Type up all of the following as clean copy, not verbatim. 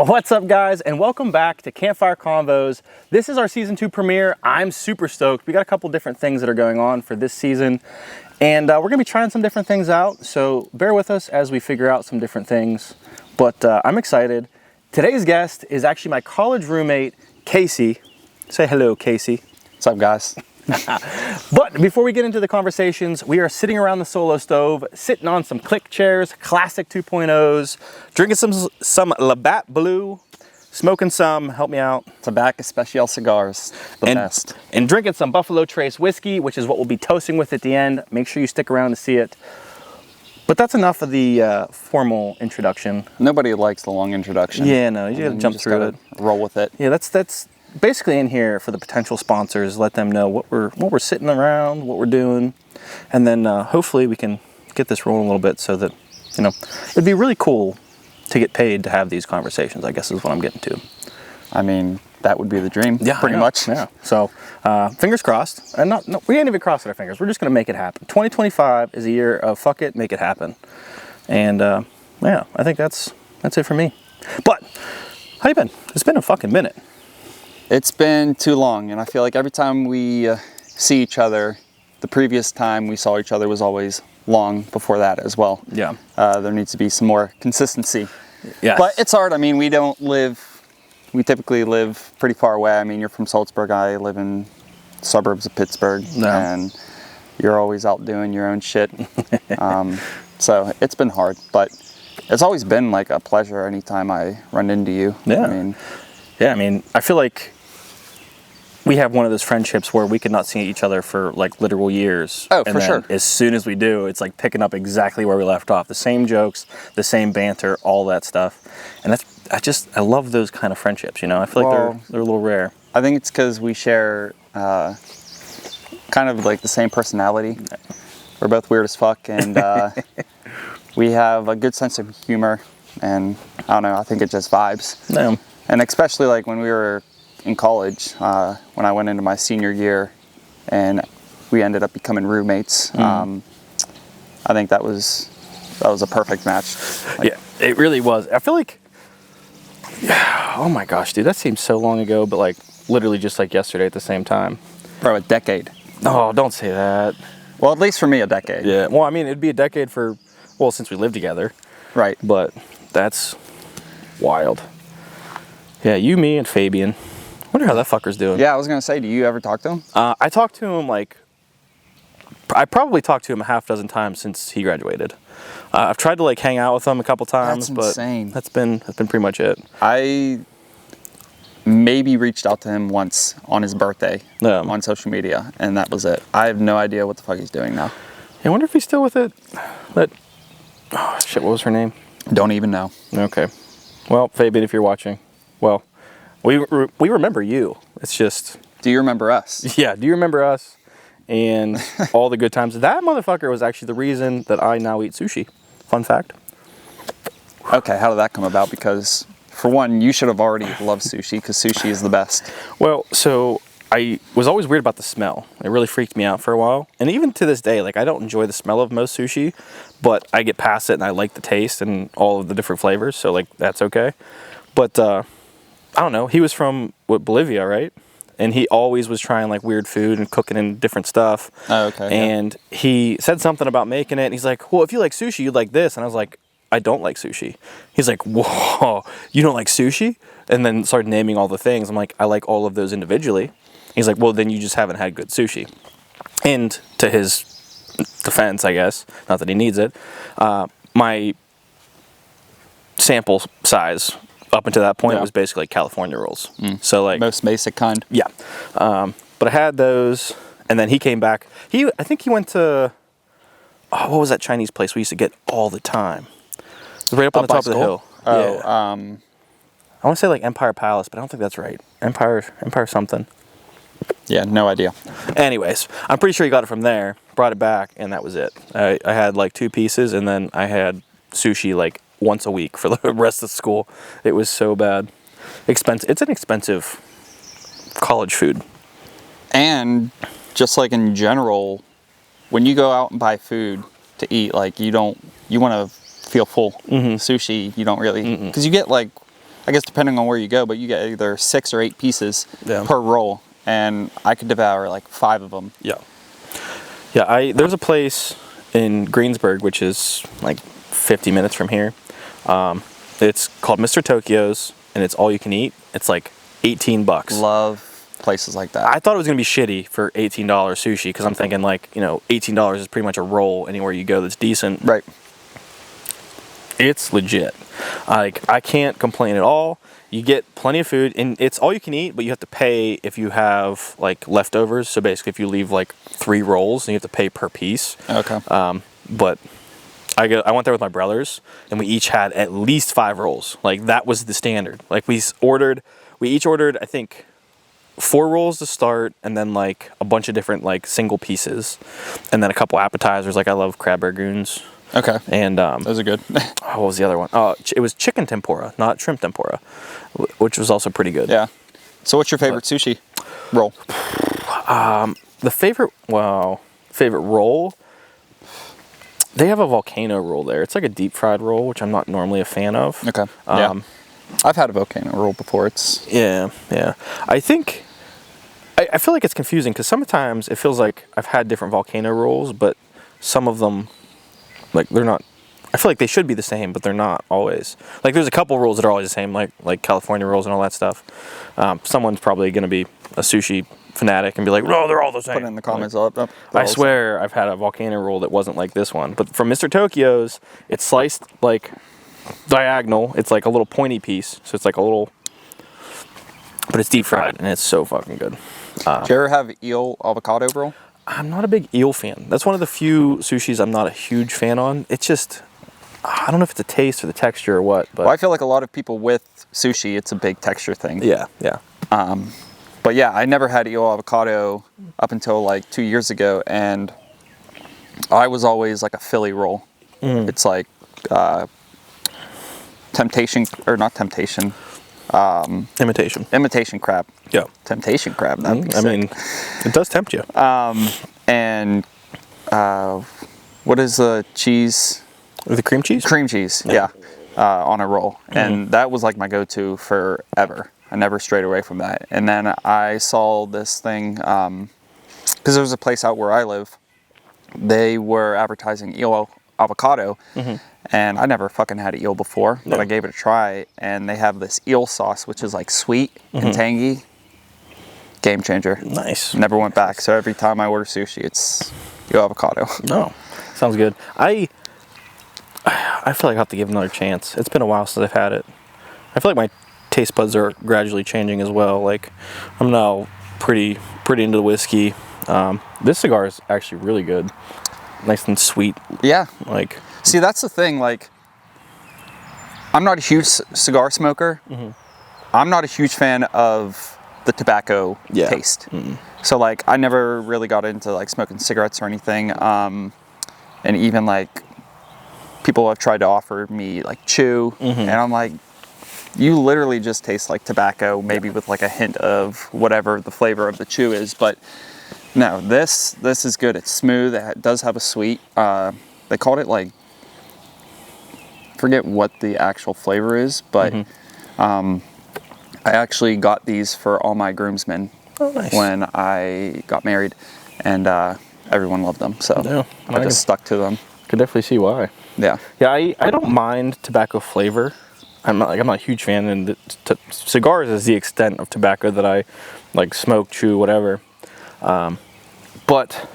What's up, guys, and welcome back to Campfire Convos. This is our season 2 premiere. I'm super stoked. We got a couple different things that are going on for this season, and we're gonna be trying some different things out, so bear with us as we figure out some different things. But I'm excited. Today's guest is actually my college roommate, Casey. Say hello, Casey. What's up, guys? But before we get into the conversations, we are sitting around the solo stove, sitting on some Cliq Chairs, classic 2.0s, drinking some Labatt Blue, smoking some, help me out, Tobacco Special cigars, the best. And drinking some Buffalo Trace whiskey, which is what we'll be toasting with at the end. Make sure you stick around to see it. But that's enough of the formal introduction. Nobody likes the long introduction. Yeah, no, you gotta jump through it. Roll with it. Yeah, that's basically in here for the potential sponsors. Let them know what we're sitting around, what we're doing, and then hopefully we can get this rolling a little bit so that, you know, it'd be really cool to get paid to have these conversations, I guess is what I'm getting to. I mean, that would be the dream. Yeah, pretty much. Yeah. So fingers crossed, and we ain't even crossing our fingers. We're just gonna make it happen. 2025 is a year of fuck it, make it happen, and yeah, I think that's it for me. But how you been? It's been a fucking minute. It's been too long, and I feel like every time we see each other, the previous time we saw each other was always long before that as well. Yeah. There needs to be some more consistency. Yeah. But it's hard. I mean, we typically live pretty far away. I mean, you're from Salzburg. I live in suburbs of Pittsburgh. Yeah. And you're always out doing your own shit. So it's been hard, but it's always been like a pleasure anytime I run into you. Yeah. I mean, I feel like we have one of those friendships where we could not see each other for like literal years. Oh, and for then sure. As soon as we do, it's like picking up exactly where we left off. The same jokes, the same banter, all that stuff. And I love those kind of friendships, you know? I feel like they're a little rare. I think it's because we share kind of like the same personality. We're both weird as fuck, and we have a good sense of humor, and I don't know, I think it just vibes. Yeah. And especially like when we were in college, when I went into my senior year and we ended up becoming roommates, I think that was a perfect match. Yeah, it really was. I feel like, oh my gosh, dude, that seems so long ago, but like literally just like yesterday at the same time. Bro, a decade. Oh, don't say that. Well, at least for me, a decade. Yeah, well, I mean, it'd be a decade since we lived together. Right. But that's wild. Yeah, you, me, and Fabian. Wonder how that fucker's doing. Yeah, I was gonna say, do you ever talk to him? I talked to him I probably talked to him a half dozen times since he graduated. I've tried to like hang out with him a couple times, That's insane. But that's been pretty much it. I maybe reached out to him once on his birthday on social media, and that was it. I have no idea what the fuck he's doing now. I wonder if he's still with it. Oh shit, what was her name? Don't even know. Okay. Well, Fabian, if you're watching, well, we remember you. It's just... Do you remember us? Yeah, do you remember us? And all the good times. That motherfucker was actually the reason that I now eat sushi. Fun fact. Okay, how did that come about? Because, for one, you should have already loved sushi, because sushi is the best. Well, so I was always weird about the smell. It really freaked me out for a while. And even to this day, like, I don't enjoy the smell of most sushi, but I get past it and I like the taste and all of the different flavors, so, like, that's okay. But, I don't know, he was from, Bolivia, right? And he always was trying, like, weird food and cooking in different stuff. Oh, okay. And he said something about making it, and he's like, well, if you like sushi, you'd like this. And I was like, I don't like sushi. He's like, whoa, you don't like sushi? And then started naming all the things. I'm like, I like all of those individually. He's like, well, then you just haven't had good sushi. And to his defense, I guess, not that he needs it, my sample size up until that point was basically like California rolls. So like most basic kind. Yeah. But I had those, and then he came back. I think he went to, what was that Chinese place we used to get all the time? It was right up on the top of the hill. Oh, yeah. I want to say like Empire Palace, but I don't think that's right. Empire something. Yeah, no idea. Anyways, I'm pretty sure he got it from there, brought it back, and that was it. I had like 2 pieces, and then I had sushi like once a week for the rest of school. It was so bad. Expensive. It's an expensive college food. And just like in general, when you go out and buy food to eat, like you want to feel full. Sushi, you don't really, because you get like I guess depending on where you go, but you get either 6 or 8 pieces Yeah. per roll, and I could devour like 5 of them. Yeah. Yeah, there's a place in Greensburg, which is like 50 minutes from here. It's called Mr. Tokyo's, and it's all you can eat. It's like $18. Love places like that. I thought it was gonna be shitty for $18 sushi, because I'm thinking like, you know, $18 is pretty much a roll anywhere you go that's decent. Right. It's legit. Like, I can't complain at all. You get plenty of food, and it's all you can eat, but you have to pay if you have like leftovers. So basically, if you leave like 3 rolls, then you have to pay per piece. Okay. But I went there with my brothers, and we each had at least 5 rolls. Like, that was the standard. Like, we each ordered, I think, 4 rolls to start, and then like a bunch of different like single pieces, and then a couple appetizers. Like, I love crab bargoons. Okay. And those are good. what was the other one? Oh, it was chicken tempura, not shrimp tempura, which was also pretty good. Yeah. So what's your favorite sushi roll? The favorite roll, they have a volcano roll there. It's like a deep fried roll, which I'm not normally a fan of. Okay. Yeah. I've had a volcano roll before. It's Yeah. I think I feel like it's confusing, because sometimes it feels like I've had different volcano rolls, but some of them, like, they're not. I feel like they should be the same, but they're not always. Like, there's a couple rolls that are always the same, like California rolls and all that stuff. Someone's probably going to be a sushi fanatic and be like, "No, they're all the same." put it in the comments. I swear I've had a volcano roll that wasn't like this one. But from Mr. Tokyo's, it's sliced like diagonal. It's like a little pointy piece, so it's like a little, but it's deep fried, and it's so fucking good. Did you ever have eel avocado roll? I'm not a big eel fan. That's one of the few sushis I'm not a huge fan on. It's just, I don't know if it's the taste or the texture or what, but Well, I feel like a lot of people with sushi, it's a big texture thing. yeah. But yeah, I never had eel avocado up until like 2 years ago, and I was always like a Philly roll. It's like imitation crab. Yeah. Temptation crab. That'd be I sick. mean, it does tempt you. And what is the cheese? The cream cheese? Cream cheese. Yeah. On a roll, and that was like my go-to forever. I never strayed away from that. And then I saw this thing, because there was a place out where I live, they were advertising eel avocado, and I never fucking had eel before, but I gave it a try, and they have this eel sauce, which is like sweet and tangy. Game changer. Nice. Never went back, so every time I order sushi, it's eel avocado. No, sounds good. I feel like I have to give it another chance. It's been a while since I've had it. I feel like my taste buds are gradually changing as well. Like, I'm now pretty into the whiskey. This cigar is actually really good. Nice and sweet. Yeah. Like, see, that's the thing. Like, I'm not a huge cigar smoker. I'm not a huge fan of the tobacco taste. So, like, I never really got into like smoking cigarettes or anything. And even like people have tried to offer me like chew, and I'm like, you literally just taste like tobacco, maybe with like a hint of whatever the flavor of the chew is. But no, this is good. It's smooth. It does have a sweet. They called it like, forget what the actual flavor is, but I actually got these for all my groomsmen when I got married, and everyone loved them. So I just stuck to them. Could definitely see why. Yeah. Yeah, I don't mind tobacco flavor. I'm not a huge fan, and cigars is the extent of tobacco that I like smoke, chew, whatever. But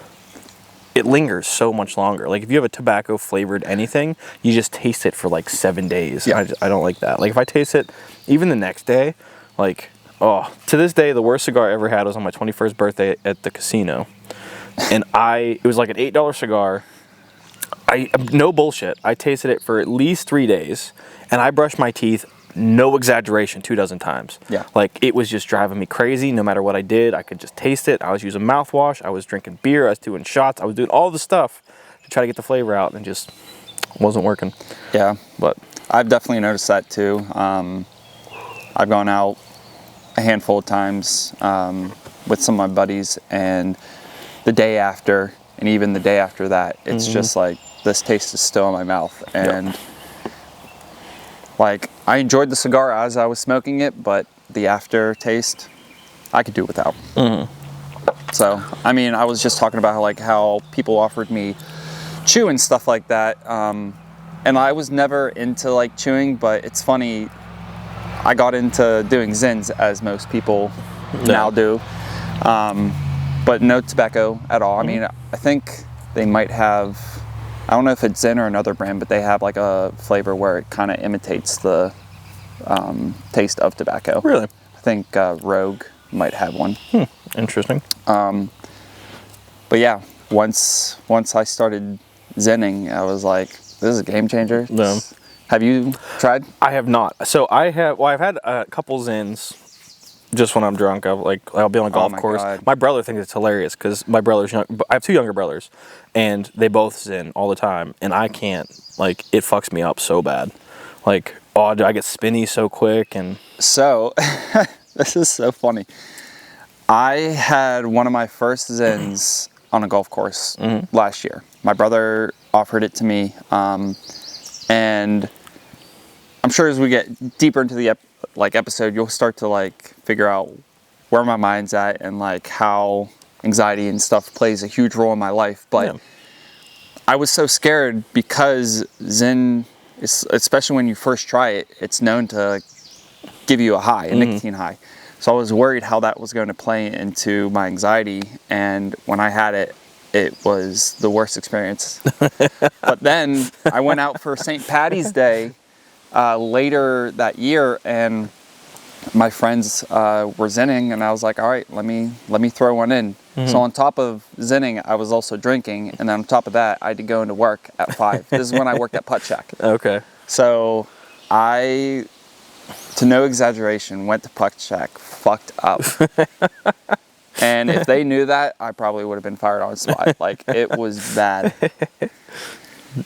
it lingers so much longer. Like, if you have a tobacco flavored anything, you just taste it for like 7 days. Yeah. I don't like that. Like, if I taste it even the next day, like, oh, to this day, the worst cigar I ever had was on my 21st birthday at the casino. And it was like an $8 cigar. No bullshit, I tasted it for at least 3 days, and I brushed my teeth, no exaggeration, 24 times. Yeah. Like, it was just driving me crazy. No matter what I did, I could just taste it. I was using mouthwash, I was drinking beer, I was doing shots, I was doing all the stuff to try to get the flavor out, and just wasn't working. Yeah. But I've definitely noticed that too. I've gone out a handful of times with some of my buddies, and the day after, and even the day after that, it's just like, this taste is still in my mouth. And like, I enjoyed the cigar as I was smoking it, but the aftertaste, I could do without. So, I mean, I was just talking about how people offered me chew and stuff like that. And I was never into like chewing, but it's funny, I got into doing Zins as most people now do. But no tobacco at all. I mean, I think they might have, I don't know if it's Zin or another brand, but they have like a flavor where it kind of imitates the taste of tobacco. Really? I think Rogue might have one. Interesting. But yeah, once I started Zenning, I was like, this is a game changer. No. Have you tried? I have not. So I've had a couple Zins just when I'm drunk. I'll be on a golf course. God. My brother thinks it's hilarious because my brother's young. I have two younger brothers, and they both Zin all the time, and I can't. Like, it fucks me up so bad. Like, I get spinny so quick, and so this is so funny. I had one of my first Zins on a golf course last year. My brother offered it to me, and I'm sure as we get deeper into the episode, you'll start to like figure out where my mind's at and like how anxiety and stuff plays a huge role in my life. But I was so scared because Zin, especially when you first try it, it's known to give you a high, a nicotine high. So I was worried how that was going to play into my anxiety. And when I had it, it was the worst experience. But then I went out for St. Patty's Day later that year, and my friends were Zinning, and I was like, all right, let me throw one in. So on top of Zinning, I was also drinking, and then on top of that, I had to go into work at 5. This is when I worked at Putt Shack. Okay. So I, to no exaggeration, went to Putt Shack fucked up. And if they knew that, I probably would have been fired on the spot. Like, it was bad.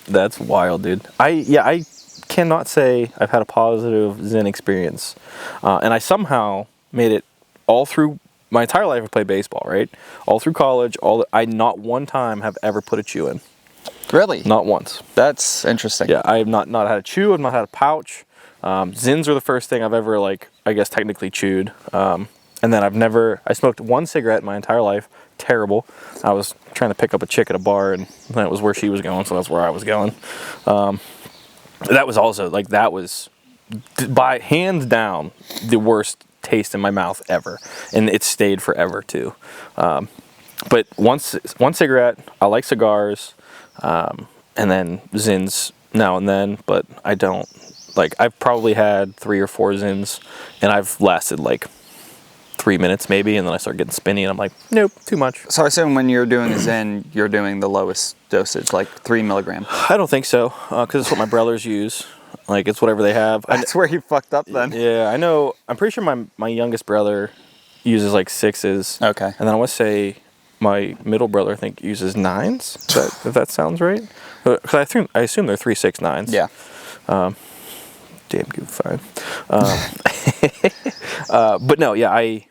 That's wild, dude. I cannot say I've had a positive Zin experience. And I somehow made it all through my entire life. I played baseball, right? All through college. I not one time have ever put a chew in. Really? Not once. That's interesting. Yeah, I have not had a chew. I've not had a pouch. Zins are the first thing I've ever, like, I guess technically chewed. And then I smoked one cigarette my entire life. Terrible. I was trying to pick up a chick at a bar, and that was where she was going, so that's where I was going. That was also, like, that was, by hands down, the worst taste in my mouth ever. And it stayed forever, too. But one cigarette, I like cigars, and then Zins now and then, but I don't, like, I've probably had 3 or 4 Zins, and I've lasted, like, 3 minutes maybe, and then I start getting spinny, and I'm like, nope, too much. So I assume when you're doing the Zen, you're doing the lowest dosage, like 3 milligrams. I don't think so, because it's what my brothers use. Like, it's whatever they have. That's where you fucked up then. Yeah, I know. I'm pretty sure my youngest brother uses like 6s. Okay. And then I want to say my middle brother, I think, uses 9s. If that sounds right. Because I assume they're 3, 6, 9s. Yeah. Damn good fine. But no, yeah, I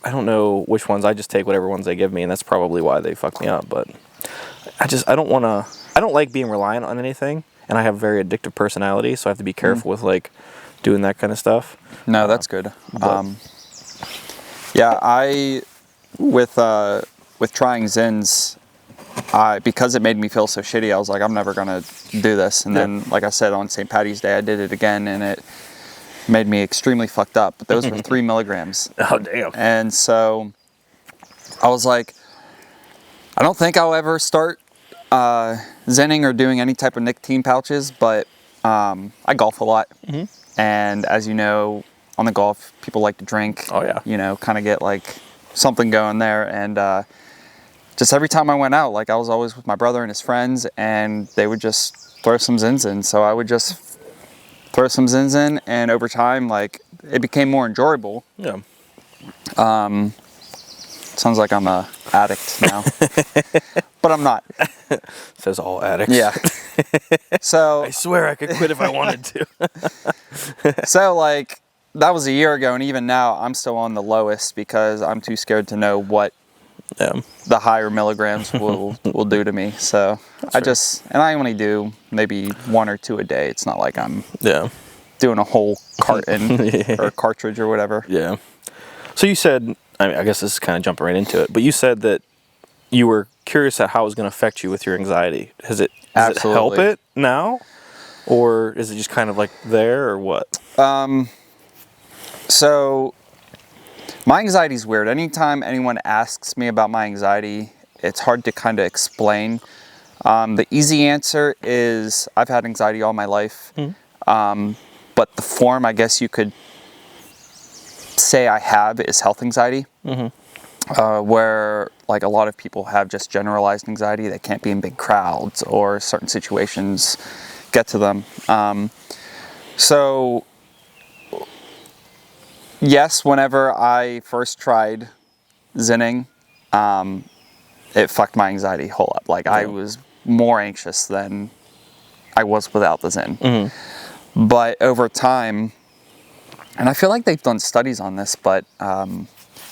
don't know which ones. I just take whatever ones they give me, and that's probably why they fuck me up. But I don't like being reliant on anything, and I have a very addictive personality, so I have to be careful with like doing that kind of stuff. No, that's good. Yeah, I with trying Zins, because it made me feel so shitty, I was like, I'm never gonna do this. And then, like I said, on St. Patty's Day, I did it again, and it made me extremely fucked up. But those were 3 milligrams. Oh, damn. And so I was like, I don't think I'll ever start Zenning or doing any type of nicotine pouches, but I golf a lot. And as you know, on the golf, people like to drink. Oh, yeah. You know, kind of get like something going there. And just every time I went out, like I was always with my brother and his friends, and they would just throw some Zins in. So I would just throw some Zins in, and over time, like, it became more enjoyable. Yeah. Sounds like I'm a addict now, but I'm not. Says all addicts. Yeah. So I swear I could quit if I wanted to. So like that was a year ago, and even now I'm still on the lowest because I'm too scared to know what the higher milligrams will do to me. So I only do maybe 1 or 2 a day. It's not like I'm doing a whole carton or cartridge or whatever. Yeah. So you said, I guess this is kind of jumping right into it, but you said that you were curious at how it was going to affect you with your anxiety. Does it help it now? Or is it just kind of like there, or what? So my anxiety is weird. Anytime anyone asks me about my anxiety, it's hard to kind of explain. The easy answer is I've had anxiety all my life. But the form, I guess you could say I have, is health anxiety. Where like a lot of people have just generalized anxiety. They can't be in big crowds, or certain situations get to them. So yes, whenever I first tried zinning, it fucked my anxiety whole up. Like I was more anxious than I was without the zin. But over time, and I feel like they've done studies on this, but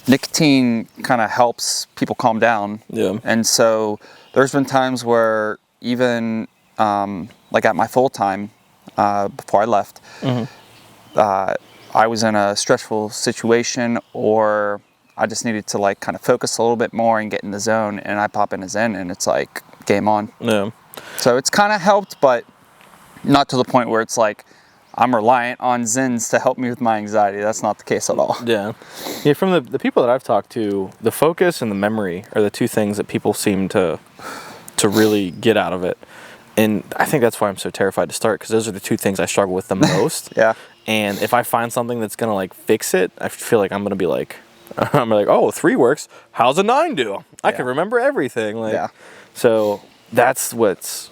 nicotine kind of helps people calm down. And so there's been times where even like at my full time, before I left, I was in a stressful situation, or I just needed to like kind of focus a little bit more and get in the zone, and I pop in a zen and it's like game on. So it's kind of helped, but not to the point where it's like I'm reliant on zins to help me with my anxiety. That's not the case at all. Yeah, from the people that I've talked to, the focus and the memory are the two things that people seem to really get out of it. And I think that's why I'm so terrified to start, because those are the two things I struggle with the most. And if I find something that's going to like fix it, I feel like I'm going to be like, oh, 3 works. How's a 9 do? I can remember everything. Like, so that's what's,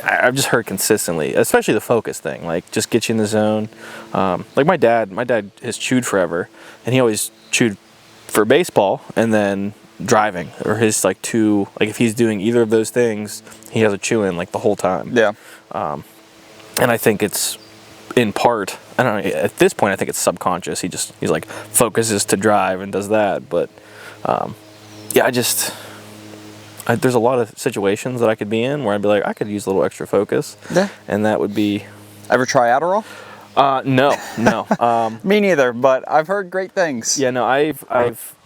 I've just heard consistently, especially the focus thing, like just get you in the zone. Like my dad has chewed forever, and he always chewed for baseball and then driving, or his like two, like if he's doing either of those things, he has a chew in like the whole time. And I think it's in part, I don't know, at this point I think it's subconscious. He's like focuses to drive and does that. But there's a lot of situations that I could be in where I'd be like, I could use a little extra focus. And that would be. Ever try Adderall? No. Me neither, but I've heard great things. Yeah, no, I've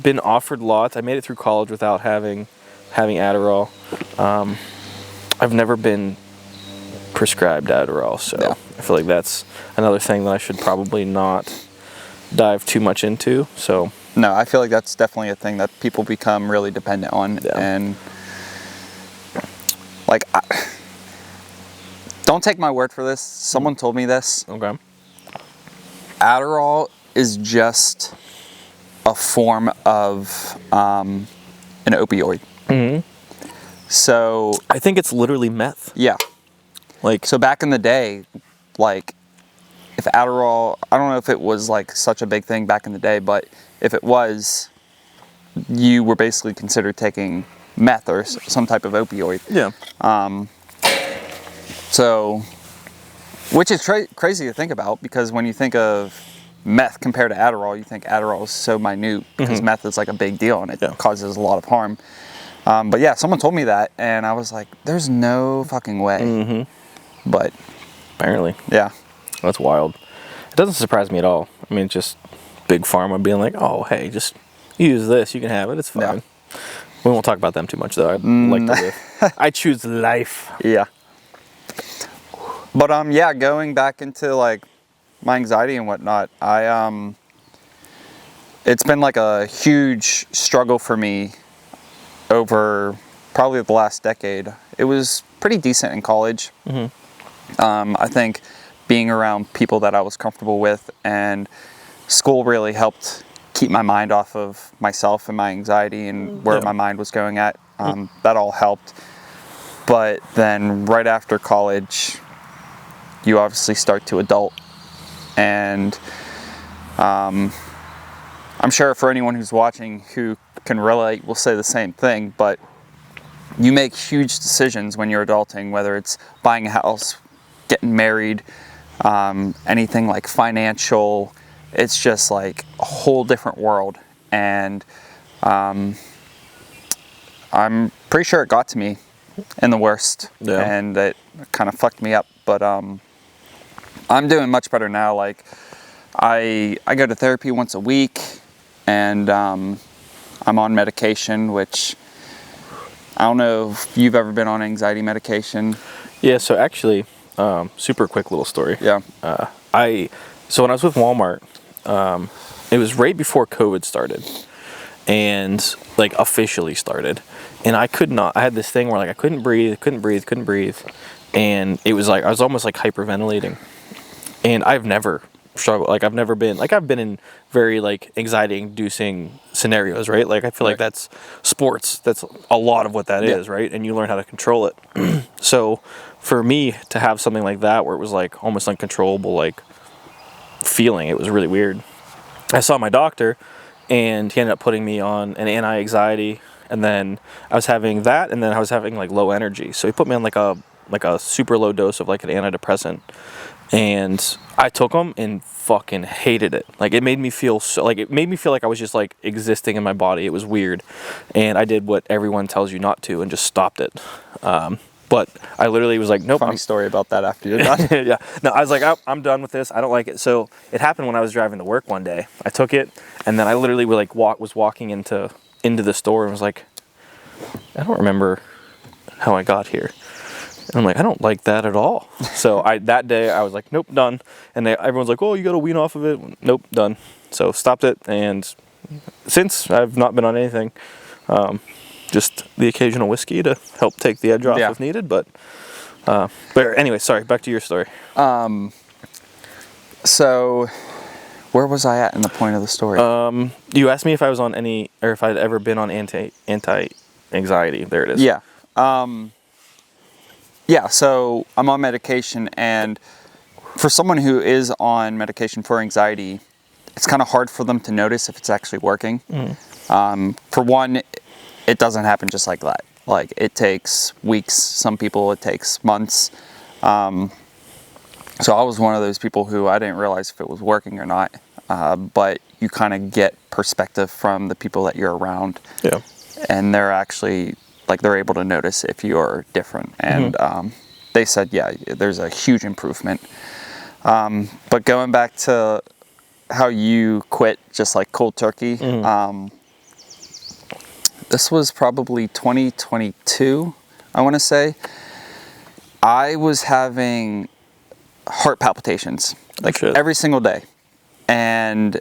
been offered lots. I made it through college without having Adderall. I've never been prescribed Adderall, so I feel like that's another thing that I should probably not dive too much into. So no, I feel like that's definitely a thing that people become really dependent on. And like, don't take my word for this. Someone told me this. Okay. Adderall is just a form of an opioid. So I think it's literally meth. Yeah. Like, so back in the day, like if Adderall, I don't know if it was like such a big thing back in the day, but if it was, you were basically considered taking meth or some type of opioid. So, which is crazy to think about, because when you think of meth compared to Adderall, you think Adderall is so minute, because meth is like a big deal and it causes a lot of harm. But yeah, someone told me that, and I was like, there's no fucking way. But apparently. Yeah. That's wild. It doesn't surprise me at all. I mean, just big pharma being like, oh, hey, just use this. You can have it. It's fine. We won't talk about them too much, though. I like to live. I choose life. Yeah. But yeah, going back into like my anxiety and whatnot, it's been like a huge struggle for me over probably the last decade. It was pretty decent in college. I think being around people that I was comfortable with, and school really helped keep my mind off of myself and my anxiety and where my mind was going at. That all helped. But then right after college, you obviously start to adult, and I'm sure for anyone who's watching who can relate will say the same thing, but you make huge decisions when you're adulting, whether it's buying a house, getting married, anything like financial. It's just like a whole different world, and I'm pretty sure it got to me in the worst, and it kind of fucked me up. But I'm doing much better now. Like, I go to therapy once a week, and I'm on medication, which I don't know if you've ever been on anxiety medication. Yeah, so actually, super quick little story. Yeah. So when I was with Walmart, it was right before COVID started, and like officially started, and I had this thing where like I couldn't breathe, and it was like I was almost like hyperventilating, and I've never struggled, like I've been in very like anxiety inducing scenarios, right? Like I feel like that's sports, that's a lot of what that is, right? And you learn how to control it. So for me to have something like that where it was like almost uncontrollable like feeling, it was really weird. I saw my doctor, and he ended up putting me on an anti-anxiety, and then I was having that, and then I was having like low energy, so he put me on like a super low dose of like an antidepressant, and I took them and fucking hated it. Like it made me feel like I was just like existing in my body. It was weird, and I did what everyone tells you not to and just stopped it. But I literally was like, nope. Funny story about that after you're done. Yeah. No, I was like, I'm done with this. I don't like it. So it happened when I was driving to work one day. I took it, and then I literally was walking into the store and was like, I don't remember how I got here. And I'm like, I don't like that at all. So that day I was like, nope, done. And everyone's like, oh, you got to wean off of it. Nope, done. So stopped it, and since I've not been on anything. Just the occasional whiskey to help take the edge off if needed, but anyway, sorry, back to your story. So where was I at in the point of the story? You asked me if I was on any, or if I'd ever been on anti-anxiety. There it is. Yeah. So I'm on medication, and for someone who is on medication for anxiety, it's kind of hard for them to notice if it's actually working. For one, it doesn't happen just like that. Like it takes weeks, some people it takes months. So I was one of those people who I didn't realize if it was working or not. But you kind of get perspective from the people that you're around. Yeah. And they're actually, like, they're able to notice if you're different. And they said, yeah, there's a huge improvement. But going back to how you quit just like cold turkey, this was probably 2022, I want to say. I was having heart palpitations like every single day. And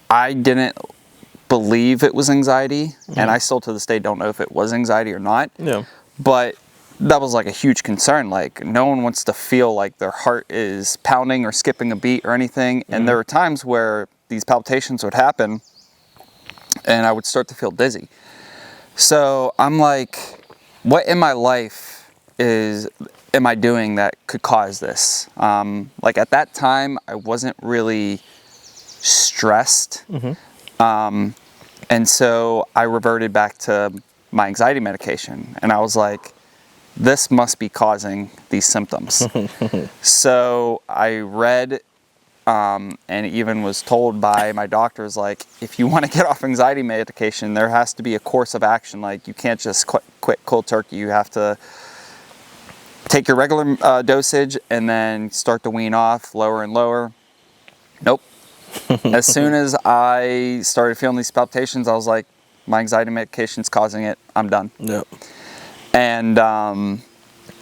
I didn't believe it was anxiety. And I still to this day don't know if it was anxiety or not. Yeah. But that was like a huge concern. Like no one wants to feel like their heart is pounding or skipping a beat or anything. And there were times where these palpitations would happen and I would start to feel dizzy. So I'm like, what in my life am I doing that could cause this? Like at that time, I wasn't really stressed. And so I reverted back to my anxiety medication. And I was like, this must be causing these symptoms. So I read and even was told by my doctors, like, if you want to get off anxiety medication, there has to be a course of action. Like, you can't just quit cold turkey. You have to take your regular dosage and then start to wean off lower and lower. Nope. As soon as I started feeling these palpitations, I was like, my anxiety medication's causing it. I'm done. Yep. And I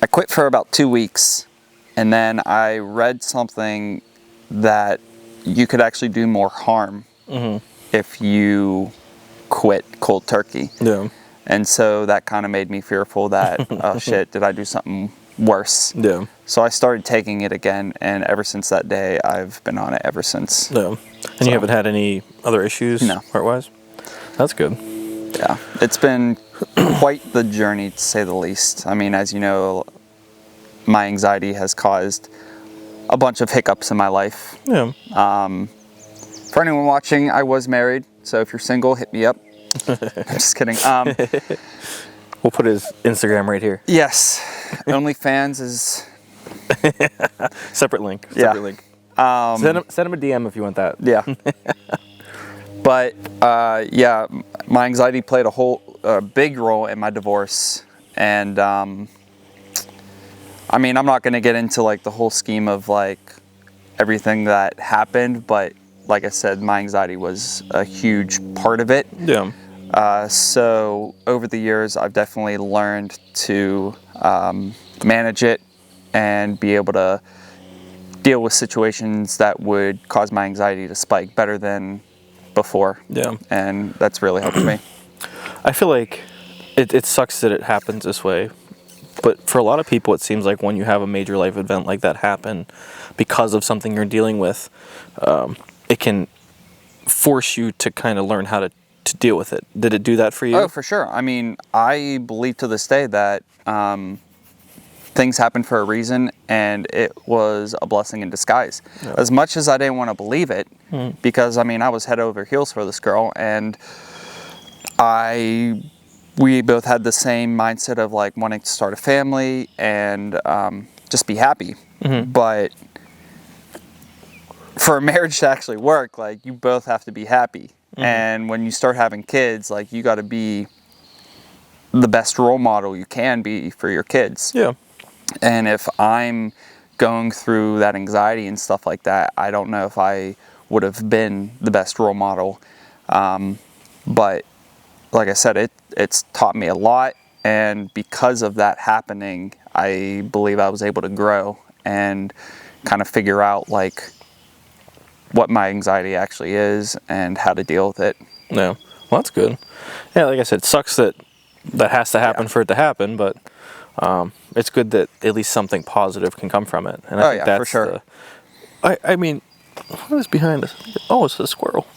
quit for about 2 weeks. And then I read something that you could actually do more harm if you quit cold turkey. Yeah. And so that kind of made me fearful that, oh shit, did I do something worse? Yeah. So I started taking it again, and ever since that day, I've been on it ever since. Yeah. And you haven't had any other issues heart-wise? That's good. Yeah. It's been quite the journey, to say the least. I mean, as you know, my anxiety has caused a bunch of hiccups in my life. Yeah. For anyone watching, I was married, so if you're single, hit me up. I'm just kidding. We'll put his Instagram right here. Yes. OnlyFans is... Separate link. Yeah. Separate link. Send him a DM if you want that. Yeah. But, yeah, my anxiety played a big role in my divorce. And I mean, I'm not going to get into like the whole scheme of like everything that happened, but like I said, my anxiety was a huge part of it. Yeah. So over the years, I've definitely learned to manage it and be able to deal with situations that would cause my anxiety to spike better than before. Yeah. And that's really helped me. I feel like it sucks that it happens this way, but for a lot of people, it seems like when you have a major life event like that happen because of something you're dealing with, it can force you to kind of learn how to deal with it. Did it do that for you? Oh, for sure. I mean, I believe to this day that things happen for a reason, and it was a blessing in disguise. Yeah. As much as I didn't want to believe it, because I mean, I was head over heels for this girl, and we both had the same mindset of like wanting to start a family and just be happy. But for a marriage to actually work, like you both have to be happy. And when you start having kids, like you got to be the best role model you can be for your kids. Yeah. And if I'm going through that anxiety and stuff like that, I don't know if I would have been the best role model. But like I said, it's taught me a lot. And because of that happening, I believe I was able to grow and kind of figure out like what my anxiety actually is and how to deal with it. Yeah. Well, that's good. Yeah, like I said, it sucks that has to happen for it to happen, but it's good that at least something positive can come from it. And I think that's for sure. I mean, what is behind us? Oh, it's a squirrel.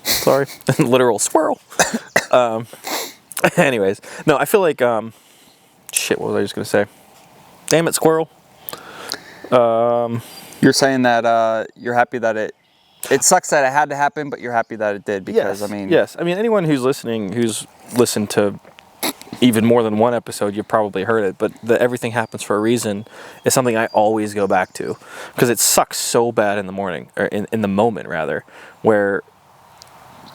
Sorry. Literal squirrel. Anyways, no, I feel like, shit, what was I just going to say? Damn it, squirrel. You're saying that you're happy that it sucks that it had to happen, but you're happy that it did because, Yes. I mean, anyone who's listening, who's listened to even more than one episode, you've probably heard it, but the everything happens for a reason is something I always go back to because it sucks so bad in the morning, or in the moment rather, where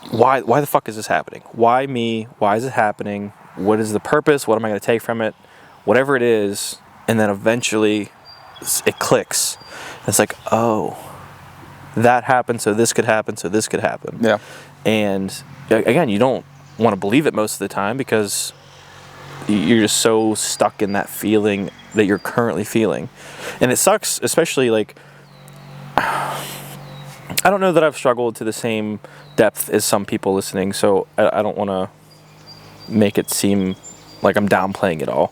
why the fuck is this happening? Why me? Why is it happening? What is the purpose? What am I going to take from it? Whatever it is, and then eventually it clicks. It's like, oh, that happened, so this could happen, so this could happen. Yeah. And again, you don't want to believe it most of the time because you're just so stuck in that feeling that you're currently feeling. And it sucks, especially like, I don't know that I've struggled to the same depth as some people listening, so I don't want to make it seem like I'm downplaying it all.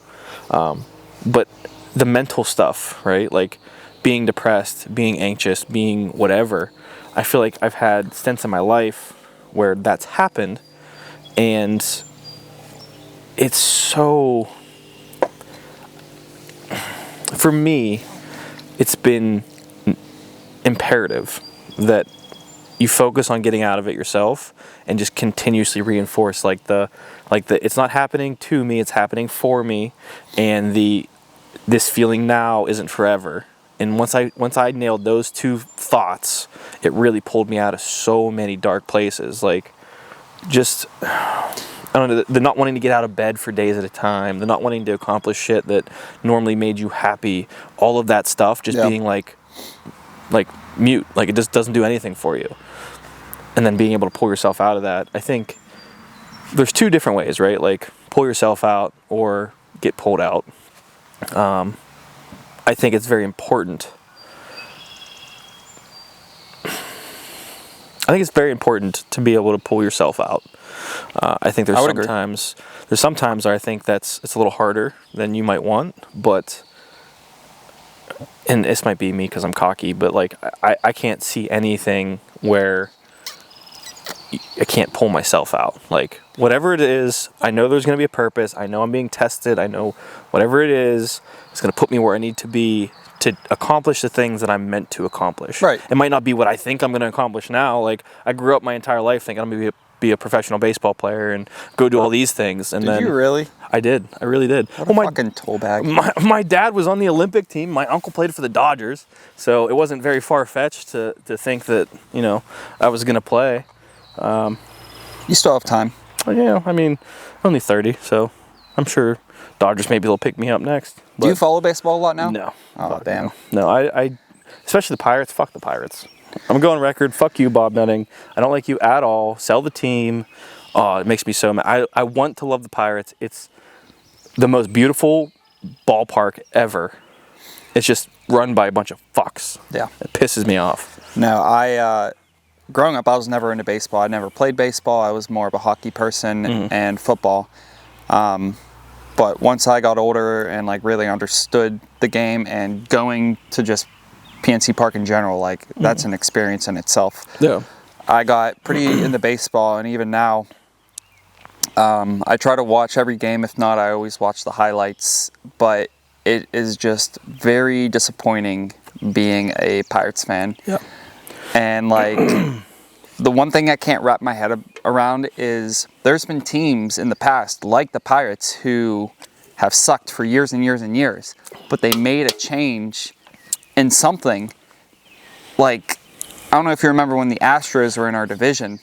But the mental stuff, right? Like being depressed, being anxious, being whatever. I feel like I've had stints in my life where that's happened, and it's so, for me, it's been imperative that you focus on getting out of it yourself and just continuously reinforce like the it's not happening to me, it's happening for me, and this feeling now isn't forever. And once I nailed those two thoughts, it really pulled me out of so many dark places. Like, just, I don't know, the not wanting to get out of bed for days at a time, the not wanting to accomplish shit that normally made you happy, all of that stuff just being like mute, like it just doesn't do anything for you. And then being able to pull yourself out of that. I think there's two different ways, right? Like pull yourself out or get pulled out. I think it's very important. I think it's very important to be able to pull yourself out. I think there's sometimes where I think it's a little harder than you might want, but, and this might be me because I'm cocky, but like I can't see anything where I can't pull myself out. Like whatever it is, I know there's going to be a purpose. I know I'm being tested. I know whatever it is, it's going to put me where I need to be to accomplish the things that I'm meant to accomplish. Right. It might not be what I think I'm going to accomplish now. Like I grew up my entire life thinking I'm going to be a professional baseball player and go do all these things. And did you really? I did. I really did. What a fucking tool bag. My dad was on the Olympic team. My uncle played for the Dodgers. So it wasn't very far-fetched to think that, I was going to play. You still have time. Yeah, I mean, I'm only 30, so I'm sure Dodgers maybe they'll pick me up next. Do you follow baseball a lot now? No. Oh, Fuck damn. No, I especially the Pirates. Fuck the Pirates. I'm going record. Fuck you, Bob Nutting. I don't like you at all. Sell the team. Oh, it makes me so mad. I want to love the Pirates. It's the most beautiful ballpark ever. It's just run by a bunch of fucks. Yeah. It pisses me off. No, growing up, I was never into baseball. I never played baseball. I was more of a hockey person and football. But once I got older and like really understood the game and going to just PNC Park in general, like that's an experience in itself. Yeah. I got pretty into baseball, and even now, I try to watch every game. If not, I always watch the highlights. But it is just very disappointing being a Pirates fan. Yeah. And like, the one thing I can't wrap my head around is there's been teams in the past, like the Pirates, who have sucked for years and years and years, but they made a change in something. Like, I don't know if you remember when the Astros were in our division,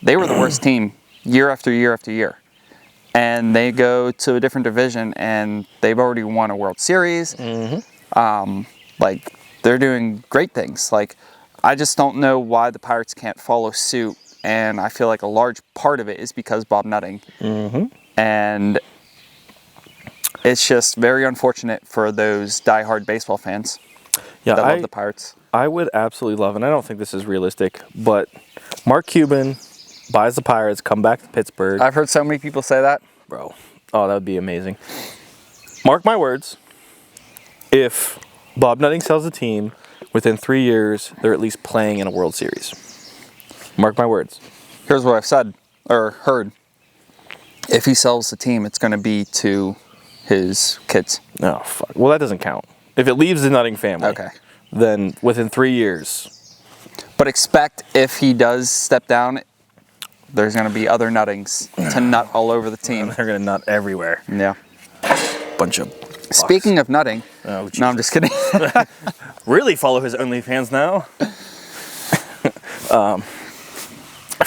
they were the worst team year after year after year. And they go to a different division and they've already won a World Series. Like, they're doing great things. Like, I just don't know why the Pirates can't follow suit. And I feel like a large part of it is because Bob Nutting. And it's just very unfortunate for those diehard baseball fans that love the Pirates. I would absolutely love, and I don't think this is realistic, but Mark Cuban buys the Pirates, come back to Pittsburgh. I've heard so many people say that. Bro, oh, that would be amazing. Mark my words, if Bob Nutting sells the team, within 3 years, they're at least playing in a World Series. Mark my words. Here's what I've said, or heard. If he sells the team, it's going to be to his kids. Oh, fuck. Well, that doesn't count. If it leaves the Nutting family, Okay. then within 3 years. But expect if he does step down, there's going to be other Nuttings to nut all over the team. They're going to nut everywhere. Yeah. Bunch of Speaking of nutting, Oh, no, I'm just kidding. really follow his OnlyFans now.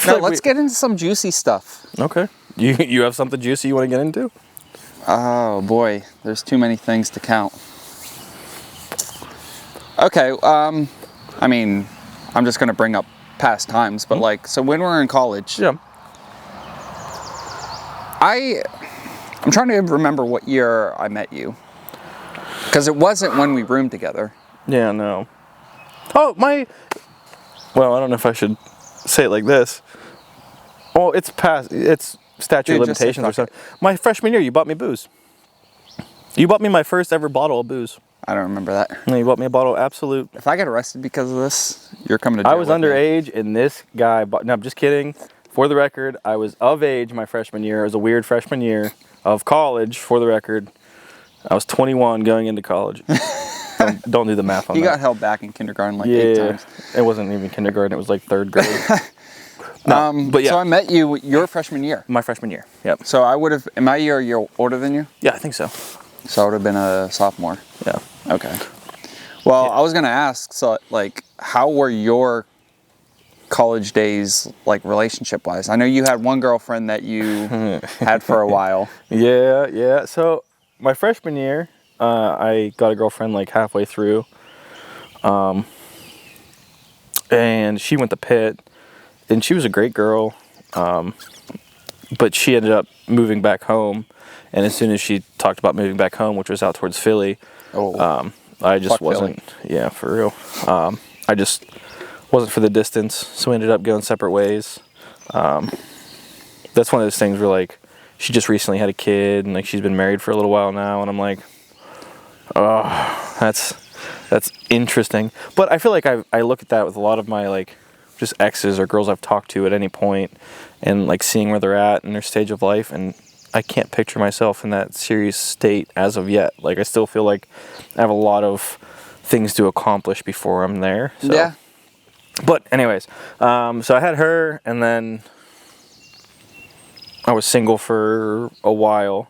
No, let's get into some juicy stuff. Okay. You have something juicy you want to get into? Oh boy, there's too many things to count. Okay, I mean, I'm just gonna bring up past times, but like, so when we were in college, Yeah. I'm trying to remember what year I met you, because it wasn't when we roomed together. Yeah, no. Oh, well, I don't know if I should say it like this. Well, it's statute of Dude, just say limitations or fuck something. My freshman year, you bought me booze. You bought me my first ever bottle of booze. I don't remember that. And you bought me a bottle of Absolute. If I get arrested because of this, you're coming to jail. I was underage, and this guy bought... No, I'm just kidding. For the record, I was of age my freshman year. It was a weird freshman year of college, for the record. I was 21 going into college. don't do the math on that. You got held back in kindergarten like 8 times. It wasn't even kindergarten. It was like 3rd grade. But yeah. So I met you your freshman year. My freshman year, yep. So am I a year older than you? Yeah, I think so. So I would have been a sophomore. Yeah. Okay. Well, I was going to ask, so like, how were your college days, like, relationship-wise? I know you had one girlfriend that you had for a while. Yeah. So my freshman year, I got a girlfriend like halfway through. And she went to Pitt. And she was a great girl. But she ended up moving back home. And as soon as she talked about moving back home, which was out towards Philly, I just wasn't. Philly. Yeah, for real. I just wasn't for the distance, so we ended up going separate ways. That's one of those things where like she just recently had a kid, and like she's been married for a little while now, and I'm like, oh, that's interesting. But I feel like I look at that with a lot of my like just exes or girls I've talked to at any point, and like seeing where they're at in their stage of life, and I can't picture myself in that serious state as of yet. Like, I still feel like I have a lot of things to accomplish before I'm there. So. Yeah. But anyways, so I had her, and then I was single for a while.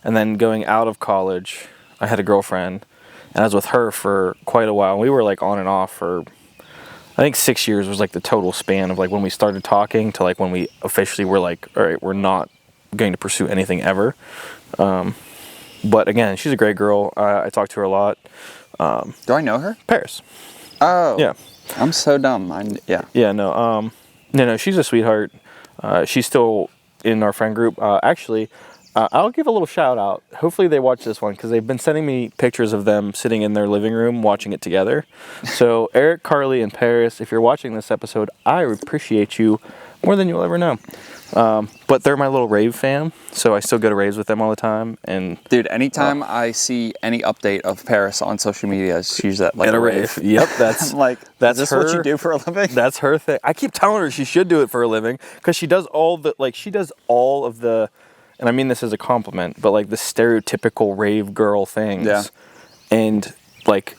And then going out of college, I had a girlfriend, and I was with her for quite a while. We were like on and off for, I think 6 years was like the total span of like when we started talking to like when we officially were like, all right, we're not going to pursue anything ever. But again, she's a great girl. I talk to her a lot. Do I know her? Paris. Oh. Yeah. I'm so dumb. Yeah. Yeah, no. No, she's a sweetheart. She's still in our friend group. Actually, I'll give a little shout out. Hopefully they watch this one because they've been sending me pictures of them sitting in their living room watching it together. So Eric, Carly, and Paris, if you're watching this episode, I appreciate you more than you'll ever know. But they're my little rave fam, so I still go to raves with them all the time. And dude, anytime I see any update of Paris on social media, she's at like at a rave. Yep, that's I'm like, that's is this her, what you do for a living? That's her thing. I keep telling her she should do it for a living because she does all the and I mean this as a compliment, but like the stereotypical rave girl things. Yeah. And like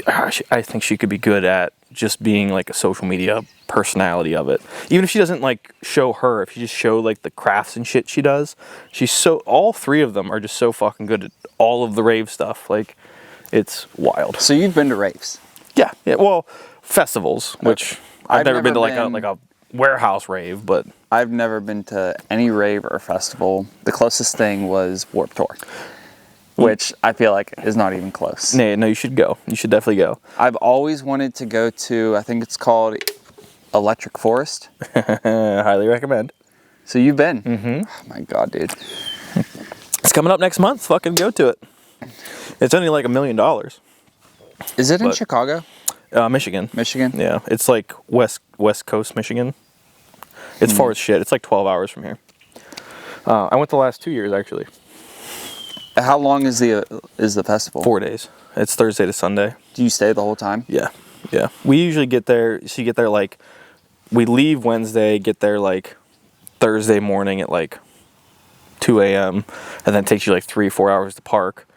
I think she could be good at just being like a social media personality of it. Even if she doesn't like show her, if you just show like the crafts and shit she does, all three of them are just so fucking good at all of the rave stuff. Like, it's wild. So you've been to raves? Yeah. Well, festivals, which I've never been to like a warehouse rave, but I've never been to any rave or festival. The closest thing was Warped Tour, which I feel like is not even close. No, you should go. You should definitely go. I've always wanted to go to, I think it's called Electric Forest. Highly recommend. So you've been? Mm-hmm. Oh my God, dude. It's coming up next month. Fucking go to it. It's only like $1 million. Is it in Chicago? Michigan. Michigan? Yeah, it's like West Coast Michigan. It's far as shit. It's like 12 hours from here. I went the last 2 years actually. How long is the festival? 4 days. It's Thursday to Sunday. Do you stay the whole time? Yeah. We usually get there. So you get there like, we leave Wednesday, get there like Thursday morning at like 2 a.m. and then it takes you like 3-4 hours to park,